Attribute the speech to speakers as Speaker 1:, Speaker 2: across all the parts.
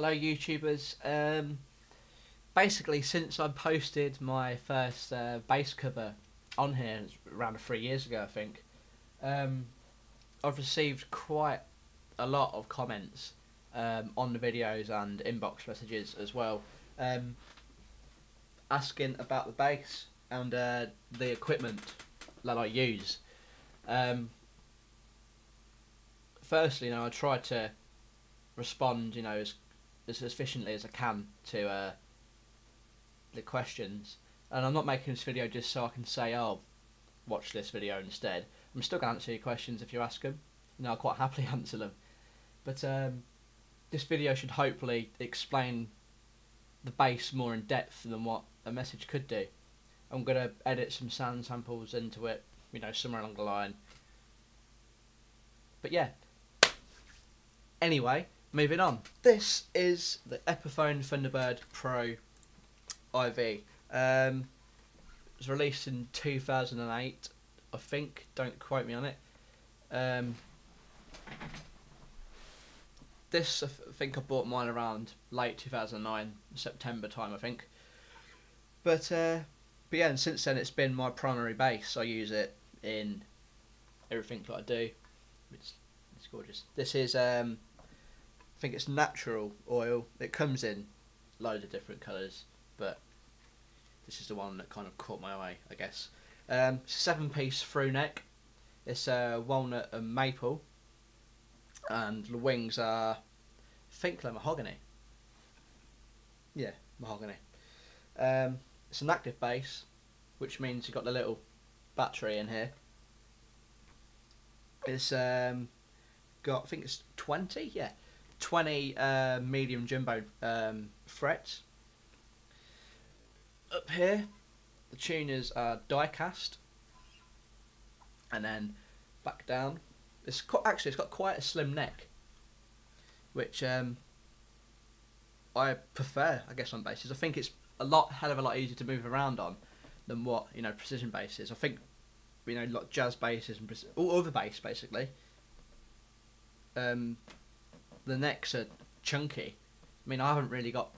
Speaker 1: Hello YouTubers. Basically, since I posted my first bass cover on here around 3 years ago, I think, I've received quite a lot of comments on the videos and inbox messages as well, asking about the bass and the equipment that I use. Firstly, I tried to respond, as efficiently as I can to the questions, and I'm not making this video just so I can say, oh, watch this video instead. I'm still going to answer your questions if you ask them. I'll quite happily answer them, but this video should hopefully explain the bass more in depth than what a message could do. I'm going to edit some sound samples into it, somewhere along the line. But yeah, anyway, moving on. This is the Epiphone Thunderbird PRO IV. It was released in 2008, I think. Don't quote me on it. This, I think I bought mine around late 2009, September time, I think. But yeah, and since then it's been my primary bass. I use it in everything that I do. It's gorgeous. This is I think it's natural oil. It comes in loads of different colours, but this is the one that kind of caught my eye, I guess. 7-piece through neck. It's walnut and maple, and the wings are, I think they're mahogany. Yeah, mahogany. It's an active bass, which means you've got the little battery in here. It's got, I think it's 20, yeah, 20 medium jumbo frets. Up here, the tuners are die cast, and then back down. It's got quite a slim neck, which I prefer, I guess, on basses. I think it's hell of a lot easier to move around on than what precision bass is. I think like jazz basses and all other bass basically. The necks are chunky. I haven't really got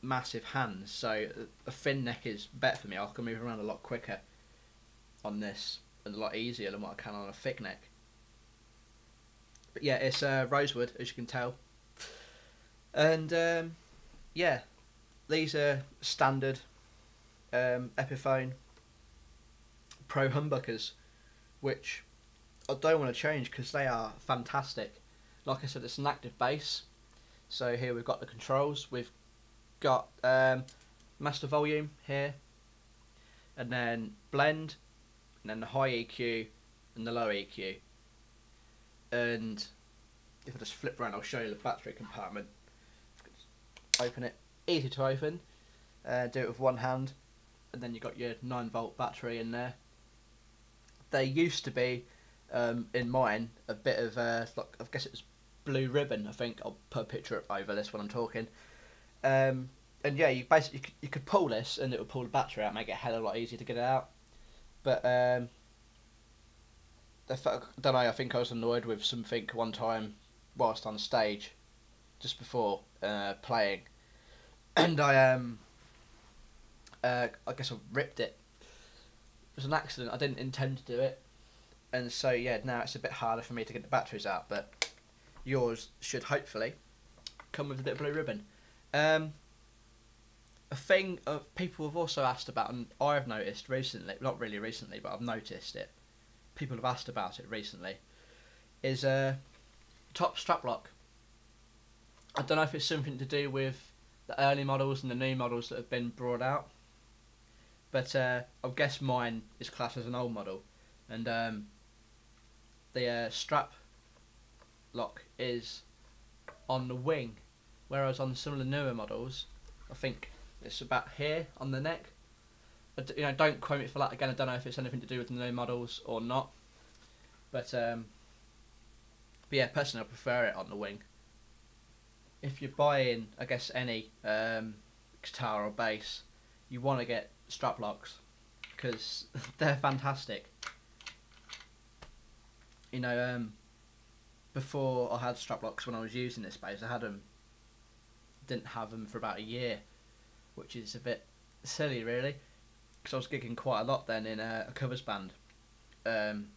Speaker 1: massive hands, so a thin neck is better for me. I can move around a lot quicker on this and a lot easier than what I can on a thick neck. But yeah, it's rosewood, as you can tell, and yeah, these are standard Epiphone Pro humbuckers, which I don't want to change because they are fantastic. Like I said, it's an active bass. So here we've got the controls. We've got master volume here, and then blend, and then the high EQ and the low EQ. And if I just flip around, I'll show you the battery compartment. Open it, easy to open. Do it with one hand, and then you've got your 9-volt battery in there. There used to be in mine a bit of like, I guess it was blue ribbon. I think I'll put a picture up over this when I'm talking. And yeah, you could pull this and it would pull the battery out, make it a hell of a lot easier to get it out. But I don't know, I think I was annoyed with something one time whilst on stage, just before playing, and I guess I ripped it. It was an accident. I didn't intend to do it, and so yeah, now it's a bit harder for me to get the batteries out. But yours should hopefully come with a bit of blue ribbon. A thing people have also asked about, and I've noticed recently, not really recently, but I've noticed it. People have asked about it recently. Is top strap lock. I don't know if it's something to do with the early models and the new models that have been brought out, but I guess mine is classed as an old model, and the strap lock is on the wing, whereas on some of the newer models, I think it's about here on the neck. But, don't quote me for that. Again, I don't know if it's anything to do with the new models or not, but yeah, personally I prefer it on the wing. If you're buying, I guess, any guitar or bass, you want to get strap locks because they're fantastic. Before I had strap locks, when I was using this bass, I had them didn't have them for about a year, which is a bit silly really, because I was gigging quite a lot then in a covers band, and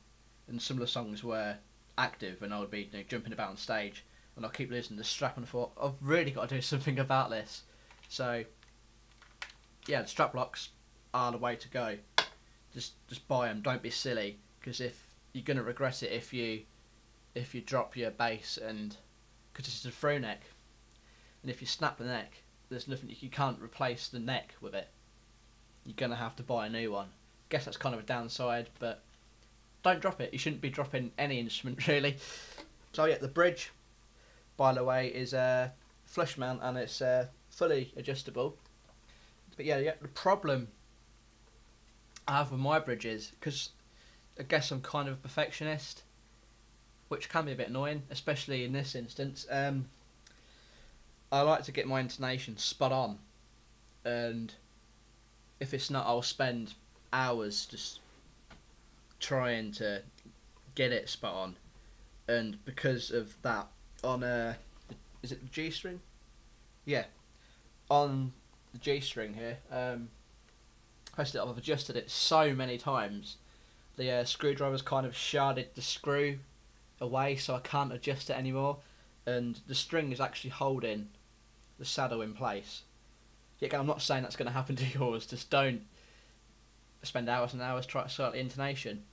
Speaker 1: some of the songs were active and I would be jumping about on stage and I'll keep losing the strap, and I thought I've really got to do something about this. So yeah, the strap locks are the way to go. Just buy them, don't be silly, because if you're going to regret it if you drop your bass, and because this is a throw neck, and if you snap the neck, there's nothing, you can't replace the neck with it. You're going to have to buy a new one. Guess that's kind of a downside, but don't drop it. You shouldn't be dropping any instrument really. So yeah, the bridge, by the way, is a flush mount and it's fully adjustable. But yeah, the problem I have with my bridge is, because I guess I'm kind of a perfectionist, which can be a bit annoying, especially in this instance. I like to get my intonation spot on, and if it's not, I'll spend hours just trying to get it spot on. And because of that, on is it the G string? Yeah, on the G string here, I've adjusted it so many times. The screwdriver's kind of sharded the screw away, so I can't adjust it anymore, and the string is actually holding the saddle in place. Yet again, I'm not saying that's going to happen to yours. Just don't spend hours and hours trying to sort the intonation.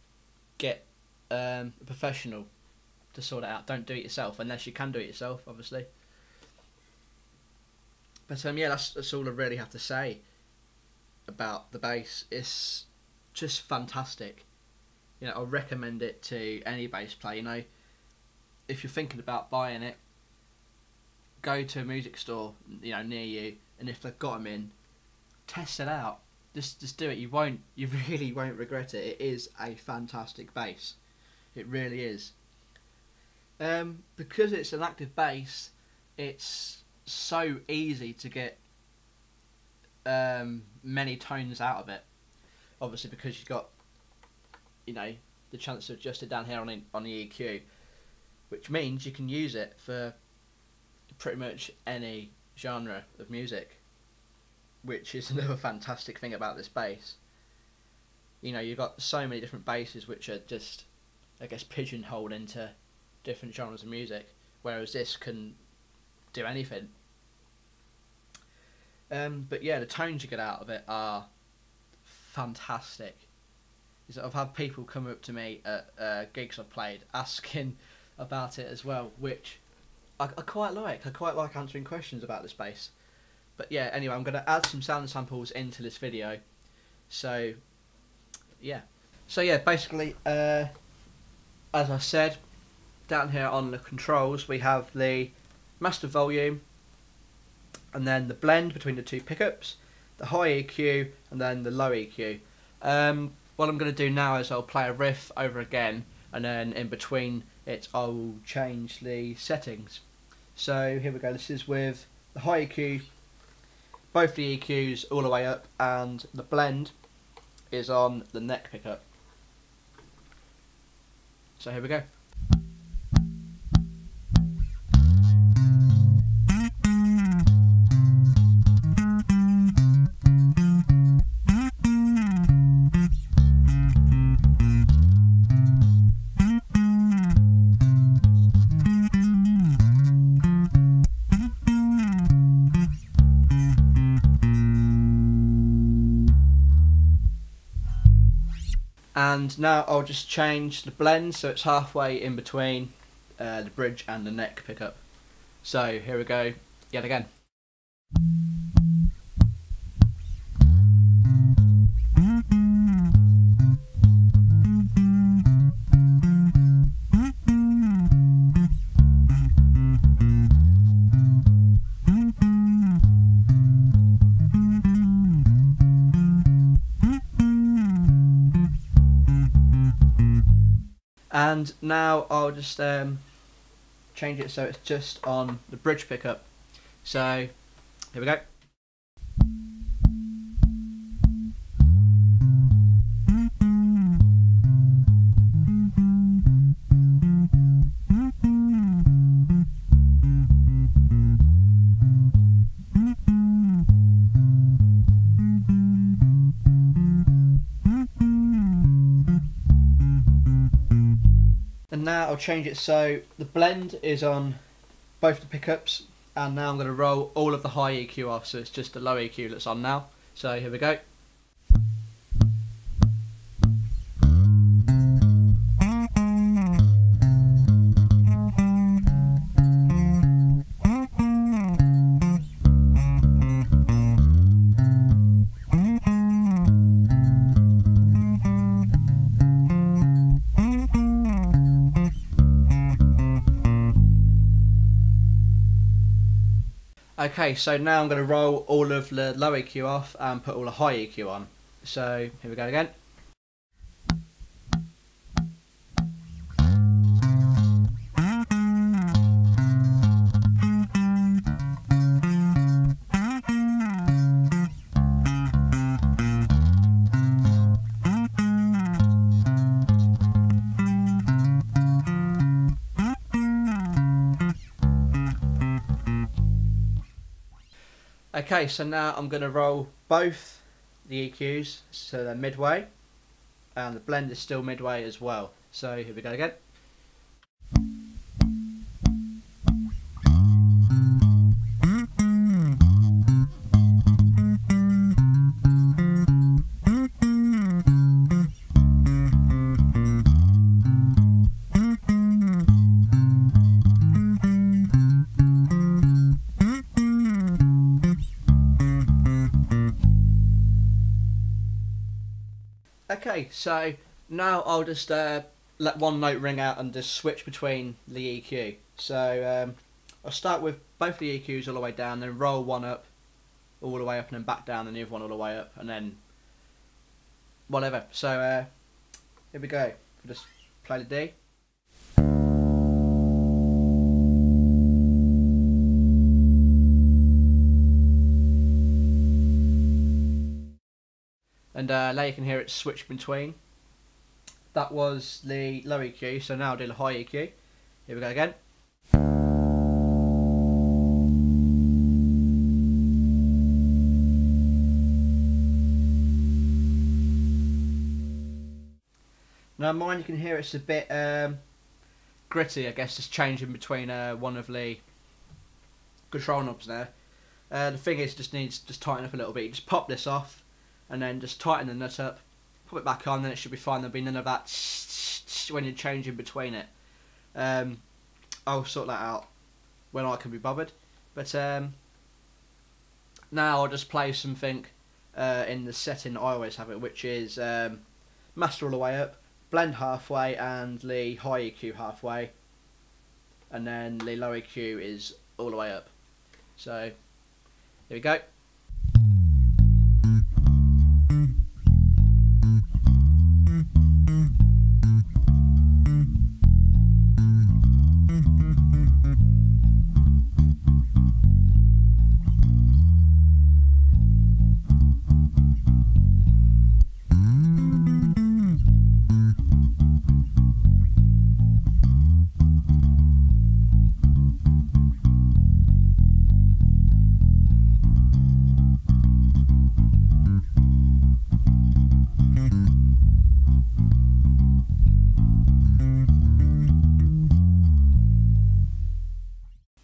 Speaker 1: Get a professional to sort it out. Don't do it yourself, unless you can do it yourself, obviously. But yeah, that's all I really have to say about the bass. It's just fantastic. You know, I recommend it to any bass player. You know, if you're thinking about buying it, go to a music store, you know, near you, and if they've got them in, test it out. Just do it. You really won't regret it. It is a fantastic bass. It really is. Because it's an active bass, it's so easy to get many tones out of it. Obviously, because you've got, you know, the chance to adjust it down here on the EQ, which means you can use it for pretty much any genre of music, which is another fantastic thing about this bass. You know, you've got so many different basses which are just, I guess, pigeonholed into different genres of music, whereas this can do anything. But yeah, the tones you get out of it are fantastic. I've had people come up to me at gigs I've played asking about it as well, which I quite like. I quite like answering questions about this bass. But yeah, anyway, I'm going to add some sound samples into this video. So yeah. Basically, as I said, down here on the controls we have the master volume, and then the blend between the two pickups, the high EQ, and then the low EQ. What I'm going to do now is I'll play a riff over again, and then in between it I'll change the settings. So here we go. This is with the high EQ, both the EQs all the way up, and the blend is on the neck pickup. So here we go. And now I'll just change the blend so it's halfway in between the bridge and the neck pickup. So here we go, yet again. And now I'll just change it so it's just on the bridge pickup. So here we go. now I'll change it so the blend is on both the pickups, and now I'm going to roll all of the high EQ off, so it's just the low EQ that's on now. So here we go. Okay, so now I'm going to roll all of the low EQ off and put all the high EQ on. So here we go again. Okay, so now I'm going to roll both the EQs, so they're midway, and the blend is still midway as well. So here we go again. Okay, so now I'll just let one note ring out and just switch between the EQ. So I'll start with both the EQs all the way down, then roll one up all the way up and then back down, and the other one all the way up, and then whatever. So here we go. We'll just play the D. And now you can hear it switch between. That was the low EQ, so now I'll do the high EQ. Here we go again. Now mine, you can hear it's a bit gritty, I guess, just changing between one of the control knobs there. The thing is, just needs tighten up a little bit. You just pop this off, and then just tighten the nut up, pop it back on, then it should be fine. There'll be none of that when you're changing between it. I'll sort that out when I can be bothered. But now I'll just play something in the setting I always have it, which is master all the way up, blend halfway, and the high EQ halfway, and then the low EQ is all the way up. So here we go.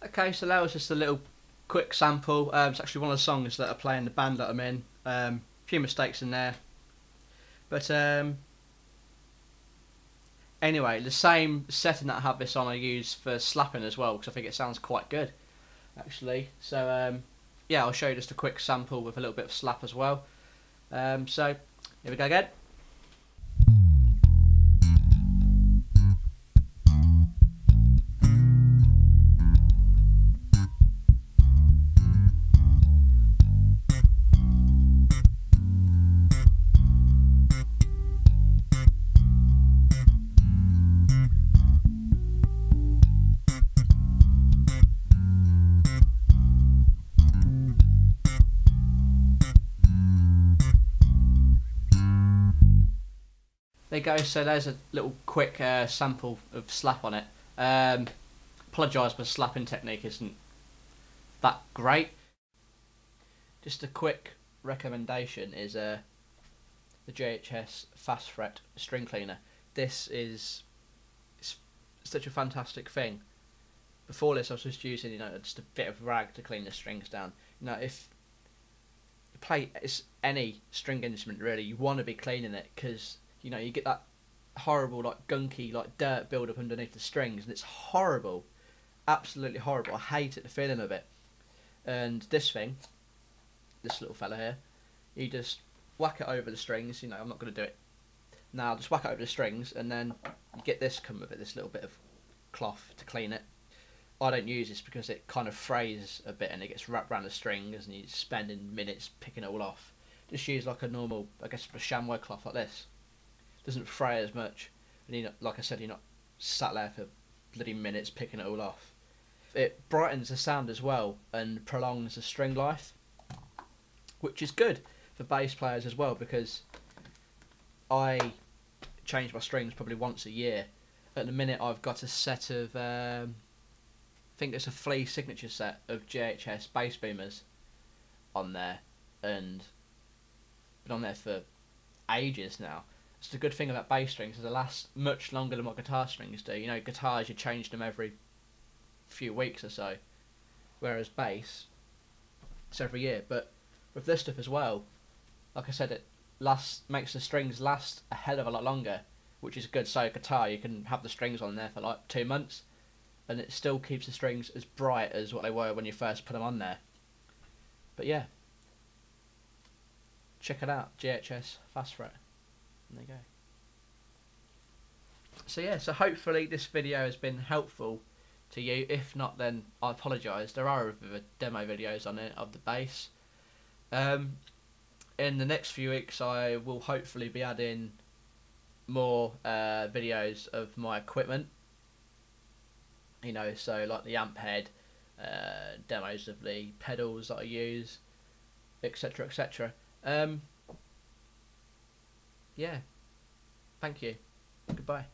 Speaker 1: Okay, so that was just a little quick sample. It's actually one of the songs that I play in the band that I'm in. Few mistakes in there, but anyway, the same setting that I have this on I use for slapping as well, because I think it sounds quite good actually. So yeah, I'll show you just a quick sample with a little bit of slap as well. So here we go again. There you go, so there's a little quick sample of slap on it. Apologise, my slapping technique isn't that great. Just a quick recommendation is the JHS Fast Fret string cleaner. This is such a fantastic thing. Before this, I was just using, you know, just a bit of rag to clean the strings down. You know, if you play any string instrument really, you want to be cleaning it, because you know you get that horrible like gunky like dirt build up underneath the strings, and it's horrible, absolutely horrible. I hate it, the feeling of it. And this thing, this little fella here, you just whack it over the strings. You know, I'm not going to do it now. Just whack it over the strings, and then you get this come with it, this little bit of cloth to clean it. I don't use this because it kind of frays a bit and it gets wrapped around the strings, and you're spending minutes picking it all off. Just use like a normal, I guess, a chamois cloth like this. It doesn't fray as much, and you're not, like I said, you're not sat there for bloody minutes picking it all off. It brightens the sound as well and prolongs the string life, which is good for bass players as well, because I change my strings probably once a year. At the minute I've got a set of I think it's a Flea signature set of JHS bass boomers on there, and been on there for ages now. It's the good thing about bass strings is they last much longer than what guitar strings do. You know, guitars you change them every few weeks or so, whereas bass it's every year. But with this stuff as well, like I said, it makes the strings last a hell of a lot longer, which is good. So guitar, you can have the strings on there for like 2 months, and it still keeps the strings as bright as what they were when you first put them on there. But yeah, check it out, JHS Fast Fret. There you go. So yeah, so hopefully this video has been helpful to you. If not, then I apologise. There are other demo videos on it of the bass. In the next few weeks I will hopefully be adding more videos of my equipment, you know, so like the amp head, demos of the pedals that I use, etc, etc. Yeah, thank you, goodbye.